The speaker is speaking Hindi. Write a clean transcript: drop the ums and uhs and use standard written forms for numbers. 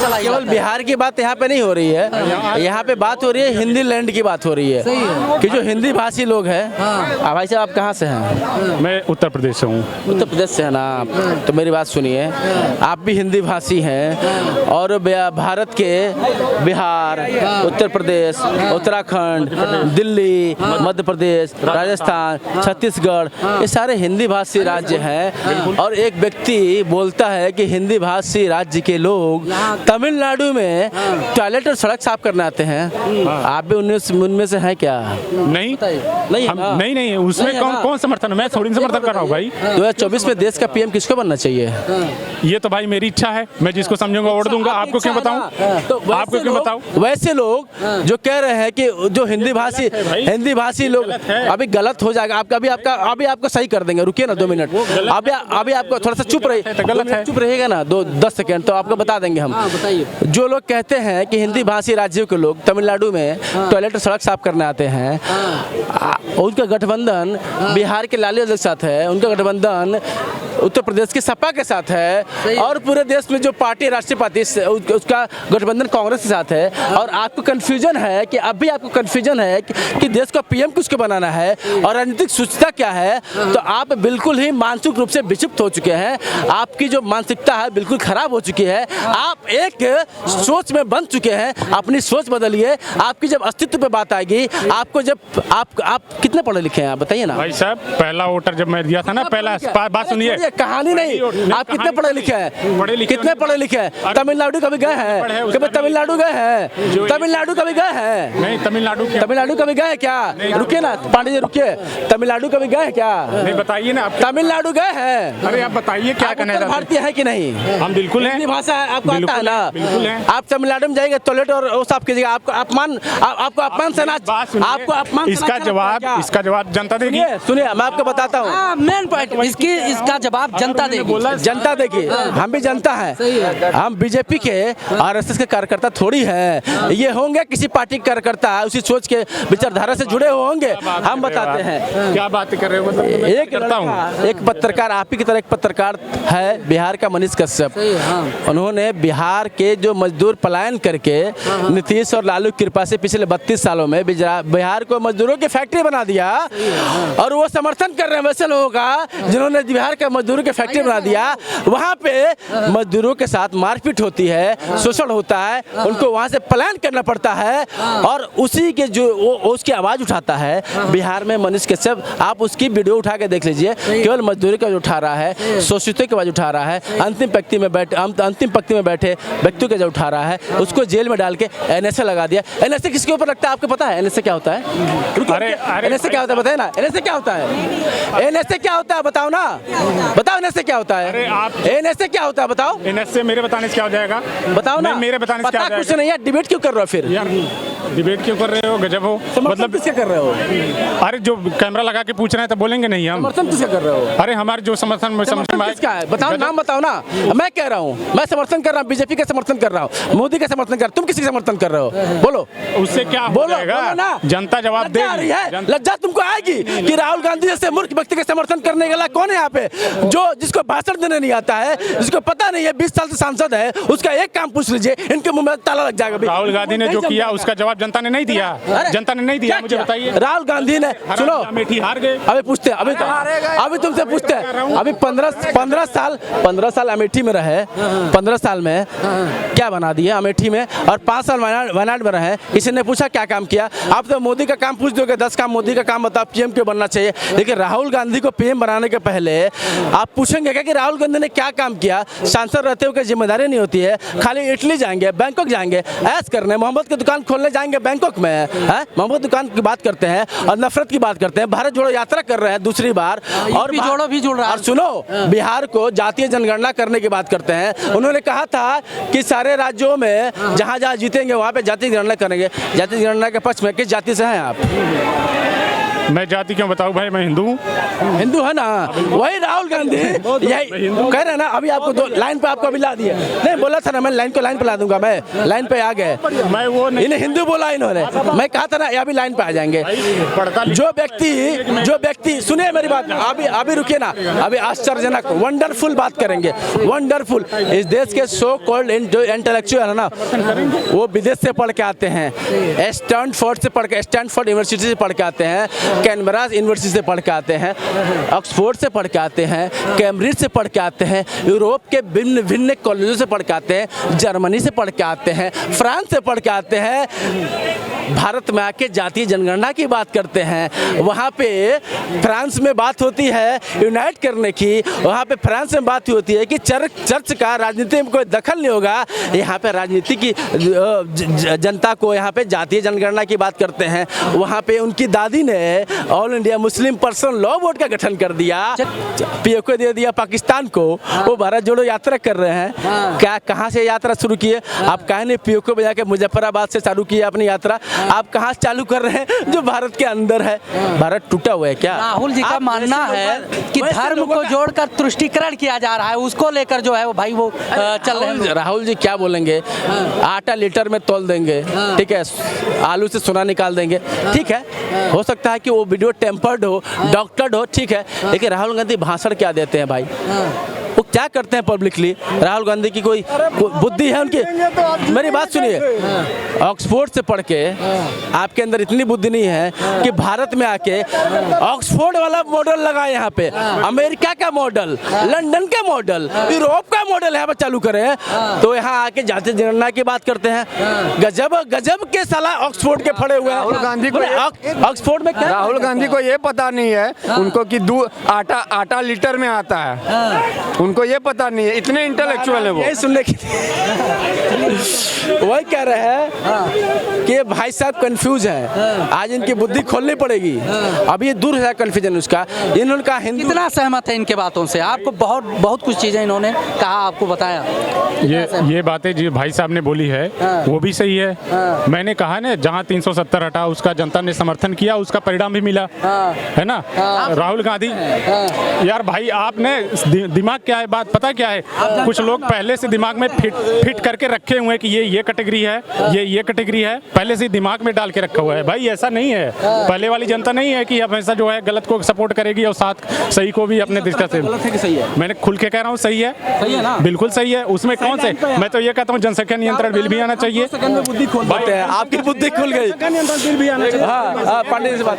चलाई केवल जाता है। बिहार की बात यहाँ पे नहीं हो रही है, यहाँ पे बात हो रही है हिंदी लैंड की बात हो रही है सही है। कि जो हिंदी भाषी लोग हैं। हाँ। भाई साहब आप कहाँ से हैं? मैं उत्तर प्रदेश से हूँ। उत्तर प्रदेश से है ना आप? तो मेरी बात सुनिए, आप भी हिंदी भाषी हैं और भारत के बिहार, उत्तर प्रदेश, उत्तराखंड, दिल्ली, मध्य प्रदेश, राजस्थान, छत्तीसगढ़, ये सारे हिंदी भाषी राज्य हैं। और एक व्यक्ति बोलता है कि हिंदी भाषी राज्य के लोग तमिलनाडु में टॉयलेट और सड़क साफ करने आते हैं। आप भी उनमें से हैं क्या? नहीं नहीं है ना? नहीं उसमें नहीं है ना? कौन समर्थन है? मैं थोड़ी समर्थन कर रहा हूँ भाई। 2024 में देश का पीएम किसको बनना चाहिए? ये तो भाई मेरी इच्छा है, मैं जिसको समझूंगा वोट दूंगा। आपको क्यों बताऊं? तो आपको क्यों बताऊं? वैसे लोग जो कह रहे हैं कि जो हिंदी भाषी लोग, अभी गलत हो जाएगा आपका, अभी आपको सही कर देंगे, रुकिए ना 2 मिनट। अभी आपको थोड़ा सा चुप रहेगा ना 10 सेकेंड, तो आपको बता देंगे हम। बताइए। जो लोग कहते हैं कि हिंदी भाषी राज्यों के लोग तमिलनाडु में टॉयलेट और सड़क साफ करने आते हैं, उनका गठबंधन बिहार के लालू यादव के साथ है, उनका गठबंधन उत्तर प्रदेश के सपा के साथ है, और पूरे देश में जो पार्टी राष्ट्रीय पार्टी उसका गठबंधन कांग्रेस के साथ है। और आपको कंफ्यूजन है कि अभी आपको कंफ्यूजन है कि देश का पीएम किसको बनाना है और राजनीतिक सूचना क्या है, तो आप बिल्कुल ही मानसिक रूप से विक्षिप्त हो चुके हैं। आपकी जो मानसिकता है बिल्कुल खराब हो चुकी है। आप एक सोच में बंध चुके हैं, अपनी सोच बदलिए। आपकी जब अस्तित्व पे बात आएगी, आपको जब आप कितने पढ़े लिखे हैं आप बताइए ना? भाई साहब, पहला वोटर जब मैं दिया था ना, पहला बात सुनिए, कहानी नहीं, आप कितने पढ़े लिखे हैं? कितने पढ़े लिखे हैं? तमिलनाडु कभी गए हैं? कभी तमिलनाडु गए हैं? तमिलनाडु कभी गए हैं? नहीं, तमिलनाडु कभी गए क्या? रुकिए ना पांडे जी, रुकिए। तमिलनाडु कभी गए क्या? नहीं, बताइए ना आप। तमिलनाडु गए हैं? अरे आप बताइए क्या कहना चाहते हैं? भारतीय है कि नहीं? हम बिल्कुल हैं। हिंदी भाषा आपको आता है ना? बिल्कुल है। आप तमिलनाडु में जाएंगे टॉयलेट और वो साफ कीजिएगा, आपको अपमान से आपको अपमान। इसका जवाब जनता देगी। सुनिए मैं आपको बताता हूँ, मेन पॉइंट इसका जवाब जनता देगी। जनता देखिए, हम भी जनता है, हम बीजेपी के आरएसएस के कार्यकर्ता थोड़ी है। ये होंगे किसी पार्टी के कार्यकर्ता, उसी सोच के विचारधारा से जुड़े हुए होंगे। हम बताते हैं क्या बात कर रहे हो? मतलब एक पत्रकार, आप ही की तरह एक पत्रकार है बिहार का, मनीष कश्यप। उन्होंने बिहार के जो मजदूर पलायन करके नीतीश और लालू की कृपा से पिछले 32 सालों में बिहार को मजदूरों की फैक्ट्री बना दिया। और वो समर्थन कर रहे हैं वैसे लोगों का जिन्होंने बिहार के मजदूरों की फैक्ट्री बना दिया। वहाँ पे मजदूरों के साथ मारपीट होती है, शोषण होता है, उनको वहाँ से पलायन करना पड़ता है। और उसी के जो उसकी आवाज़ उठाता है बिहार में मनीष कश्यप। आप उसकी वीडियो उठा के देख लीजिए, केवल मजदूरी का उठा रहा है, शोषितों की आवाज़ उठा रहा है, अंतिम पंक्ति में बैठे व्यक्तियों की उठा रहा है। उसको जेल में डाल के एनएसए लगा दिया। एनएसए किसके ऊपर लगता है आपको पता है? एनएसए क्या होता है? एनएसए क्या होता है बताए ना? एनएसए क्या होता है? एनएसए क्या होता है बताओ ना, बताओ एनएसए क्या होता है? एनएसए क्या होता है बताओ? एनएसए मेरे बताने से क्या हो जाएगा? बताओ ना। मेरे बताने से क्या हो जाएगा? कुछ नहीं है, डिबेट क्यों कर रहे हो फिर? यार डिबेट क्यों कर रहे हो? गजब हो। मतलब किसके कर रहे हो? अरे जो कैमरा लगा के पूछ रहे हैं तो बोलेंगे नहीं हम? समर्थन किसके कर रहे हो? अरे हमारे जो समर्थन किसका है बताओ, नाम बताओ ना। मैं कह रहा हूँ, मैं समर्थन कर रहा हूँ, बीजेपी का समर्थन कर रहा हूँ, मोदी का समर्थन कर रहा हूँ। तुम किसी का समर्थन कर रहे हो? बोलो। उससे क्या बोलो ना, जनता जवाब देगी। लज्जा तुमको आएगी कि राहुल गांधी जैसे मूर्ख व्यक्ति का समर्थन करने वाला कौन है यहाँ पे? जो जिसको भाषण देने नहीं आता है, जिसको पता नहीं है, 20 साल से सांसद है, उसका एक काम पूछ लीजिए, इनके मुंह में ताला लग जाएगा। राहुल गांधी ने जो किया उसका जवाब जनता ने नहीं दिया। जनता ने नहीं दिया, मुझे बताइए। राहुल गांधी ने, सुनो, अमेठी हार गए। अभी पूछते हैं, अभी तुमसे पूछते हैं, अभी 15 साल अमेठी में रहे, 15 साल में क्या बना दिया अमेठी में, और 5 साल वायनाड में रहे। किसी ने पूछा क्या काम किया? आप तो मोदी का काम पूछ दोगे, 10 काम मोदी का काम बताओ, पीएम क्यों बनना चाहिए। लेकिन राहुल गांधी को पीएम बनाने के पहले आप पूछेंगे क्या कि राहुल गांधी ने क्या काम किया? सांसद रहते हुए जिम्मेदारी नहीं होती है? खाली इटली जाएंगे, बैंकॉक जाएंगे ऐश करने, मोहम्मद की दुकान खोलने जाएंगे बैंकॉक में, है मोहम्मद दुकान की बात करते हैं और नफरत की बात करते हैं। भारत जोड़ो यात्रा कर रहे हैं दूसरी बार, और भी जुड़ रहा है। और सुनो, बिहार को जातीय जनगणना करने की बात करते हैं। उन्होंने कहा था कि सारे राज्यों में जहाँ जहाँ जीतेंगे वहाँ पे जातीय जनगणना करेंगे। जातीय जनगणना के पक्ष में किस जाति से हैं आप? मैं जाति क्यों बताऊं भाई, मैं हिंदू हूँ। हिंदू है ना, वही राहुल गांधी यही कह रहे हैं ना। अभी आपको दो लाइन पे आपको अभी ला दिया, नहीं बोला था ना मैं लाइन पे ला दूंगा, मैं लाइन पे आ गए। मैं वो नहीं, इन्हें हिंदू बोला इन्होंने, मैं कहा था ना अभी लाइन पे आ जाएंगे। जो व्यक्ति सुनिए मेरी बात, अभी रुकिए ना, अभी आश्चर्यजनक वंडरफुल बात करेंगे, वंडरफुल। इस देश के सो कॉल्ड जो इंटेलेक्चुअल है ना, वो विदेश से पढ़ के आते हैं, स्टैनफोर्ड यूनिवर्सिटी से पढ़ के आते हैं, कैनबरा यूनिवर्सिटी से पढ़ के आते हैं, ऑक्सफोर्ड से पढ़ के आते हैं, कैम्ब्रिज से पढ़ के आते हैं, यूरोप के भिन्न भिन्न कॉलेजों से पढ़ के आते हैं, जर्मनी से पढ़ के आते हैं, फ्रांस से पढ़ के आते हैं। भारत में आके जातीय जनगणना की बात करते हैं। वहाँ पे फ्रांस में बात होती है यूनाइट करने की, वहाँ पे फ्रांस में बात होती है कि चर्च का राजनीति में कोई दखल नहीं होगा। यहाँ पे राजनीति की जनता को यहाँ पे जातीय जनगणना की बात करते हैं। वहाँ पे उनकी दादी ने all India Muslim personal law board का गठन कर दिया, पीओके दे दिया पाकिस्तान को। वो भारत जोड़ो यात्रा कर रहे हैं। क्या कहाँ से यात्रा शुरू किए आप? कहा नहीं पीओके बजा के मुजफ्फराबाद से चालू किए अपनी यात्रा, आप कहाँ से चालू कर रहे हैं जो भारत के अंदर है? भारत टूटा हुआ है क्या? राहुल जी का मानना है कि धर्म को जोड़कर तुष्टीकरण किया जा रहा है, उसको लेकर जो है वो भाई वो चल रहे हैं। राहुल जी क्या बोलेंगे? आटा लीटर में तौल देंगे, ठीक है, आलू से सोना निकाल देंगे, ठीक है। हो सकता है कि वो वीडियो टेम्पर्ड हो, डॉक्टर्ड हो, ठीक है, लेकिन राहुल गांधी भाषण क्या देते हैं भाई? वो क्या करते हैं पब्लिकली? राहुल गांधी की कोई बुद्धि है उनकी? मेरी बात सुनिए, ऑक्सफोर्ड से पढ़ के आपके अंदर इतनी बुद्धि नहीं है कि भारत में आके ऑक्सफोर्ड वाला मॉडल लगाए, यहाँ पे अमेरिका का मॉडल, लंदन का मॉडल, यूरोप का मॉडल यहाँ पे चालू करें, तो यहाँ आके जातीय जनगणना की बात करते हैं। गजब गजब के साला ऑक्सफोर्ड के फड़े हुए हैं। राहुल गांधी को ऑक्सफोर्ड में क्या? राहुल गांधी को ये पता नहीं है उनको कि आटा लीटर में आता है, उनको ये पता नहीं है। इतने इंटेलेक्चुअल है वो। यही सुनने की वही कह रहे हैं कि भाई साहब कंफ्यूज हैं, आज इनकी बुद्धि खोलनी पड़ेगी। अब ये दूर है कंफ्यूजन उसका। इन्होंने कहा हिंदू, कितना सहमत है इनके बातों से? आपको बहुत कुछ चीजें इन्होंने कहा, आपको बताया। ये बातें जो भाई साहब ने बोली है वो भी सही है। मैंने कहा ना, जहाँ 370 हटा उसका जनता ने समर्थन किया, उसका परिणाम भी मिला, है ना। राहुल गांधी यार भाई, आपने दिमाग क्या है, बात पता क्या है? कुछ लोग पहले से दिमाग में फिट करके रखे हुए हैं कि ये कैटेगरी है, ये कैटेगरी है, पहले से दिमाग में डाल के रखा हुआ है। भाई ऐसा नहीं है, पहले वाली जनता नहीं है कि हमेशा जो है गलत को सपोर्ट करेगी और साथ सही को भी अपने दिशा से। मैंने खुल के कह रहा हूँ, सही है, बिल्कुल सही है। उसमें कौन से, मैं तो ये कहता हूँ जनसंख्या नियंत्रण बिल भी आना चाहिए। आपकी बुद्धि खुल गई। हाँ, पांडे जी से बात